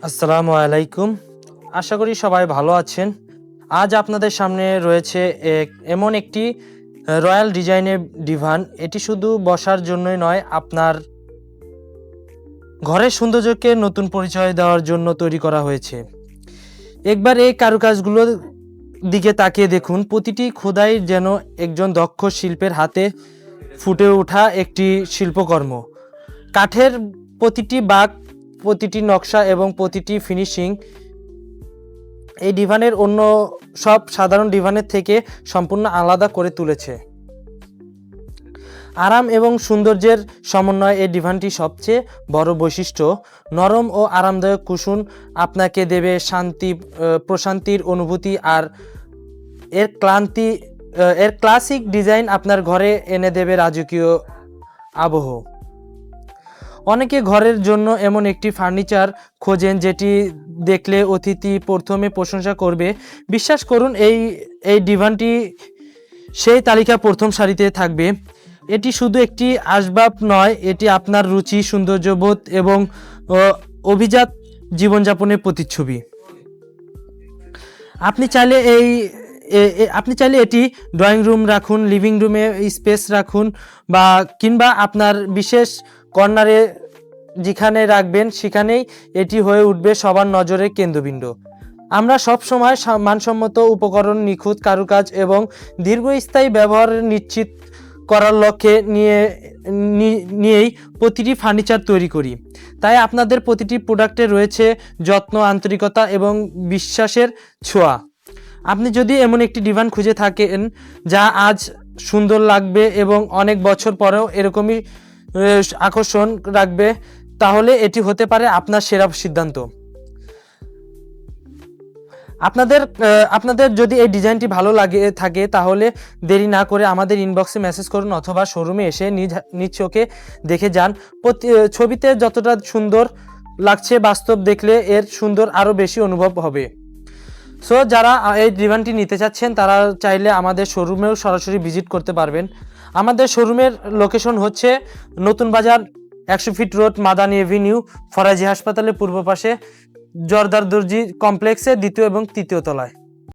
আসসালামু আলাইকুম। আশা করি সবাই ভালো আছেন। আজ আপনাদের সামনে রয়েছে এমন একটি রয়্যাল ডিজাইনের ডিভান। এটি শুধু বসার জন্যই নয়, আপনার ঘরের সৌন্দর্যকে নতুন পরিচয় দেওয়ার জন্য তৈরি করা হয়েছে। একবার এই কারুকাজগুলোর দিকে তাকিয়ে দেখুন। প্রতিটি খোদাই যেন একজন দক্ষ শিল্পের হাতে ফুটে ওঠা একটি শিল্পকর্ম। কাঠের প্রতিটি বাঁক, প্রতিটি নকশা এবং প্রতিটি ফিনিশিং এই ডিভানের অন্য সব সাধারণ ডিভানের থেকে সম্পূর্ণ আলাদা করে তুলেছে। আরাম এবং সৌন্দর্যের সমন্বয় এই ডিভানটি সবচেয়ে বড় বৈশিষ্ট্য। নরম ও আরামদায়ক কুশন আপনাকে দেবে প্রশান্তির অনুভূতি, আর এর ক্লাসিক ডিজাইন আপনার ঘরে এনে দেবে রাজকীয় আবহ। অনেকে ঘরের জন্য এমন একটি ফার্নিচার খোঁজেন যেটি দেখলে অতিথি প্রথমে প্রশংসা করবে। বিশ্বাস করুন, এই ডিভানটি সেই তালিকা প্রথম সারিতে থাকবে। এটি শুধু একটি আসবাব নয়, এটি আপনার রুচি, সৌন্দর্যবোধ এবং অভিজাত জীবনযাপনের প্রতিচ্ছবি। আপনি চাইলে এটি ড্রয়িং রুম রাখুন, লিভিং রুমে স্পেস রাখুন, কিংবা আপনার বিশেষ কর্নারে যেখানে রাখবেন সেখানেই এটি হয়ে উঠবে সবার নজরের কেন্দ্রবিন্দু। আমরা সব সময় মানসম্মত উপকরণ, নিখুঁত কারুকাজ এবং দীর্ঘস্থায়ী ব্যবহার নিশ্চিত করার লক্ষ্যে নিয়েই প্রতিটি ফার্নিচার তৈরি করি। তাই আপনাদের প্রতিটি প্রোডাক্টে রয়েছে যত্ন, আন্তরিকতা এবং বিশ্বাসের ছোঁয়া। আপনি যদি এমন একটি ডিভান খুঁজে থাকেন যা আজ সুন্দর লাগবে এবং অনেক বছর পরেও এরকমই আকর্ষণ রাখবে, তাহলে এটি হতে পারে আপনার সেরা সিদ্ধান্ত। আপনাদের যদি এই ডিজাইনটি ভালো থাকে তাহলে দেরি না করে আমাদের ইনবক্সে মেসেজ করুন অথবা শোরুমে এসে নিজ চোখে দেখে যান। ছবিতে যতটা সুন্দর লাগছে, বাস্তব দেখলে এর সুন্দর আরও বেশি অনুভব হবে। সো যারা এই ডিভানটি নিতে চাচ্ছেন তারা চাইলে আমাদের শোরুমেও সরাসরি ভিজিট করতে পারবেন। আমাদের শোরুমের লোকেশন হচ্ছে নতুন বাজার 100 fit road, Madani Avenue, Faraji হাসপাতালের পূর্ব পাশে, জর্দার দর্জি কমপ্লেক্সে 2য় এবং 3য় তলায়।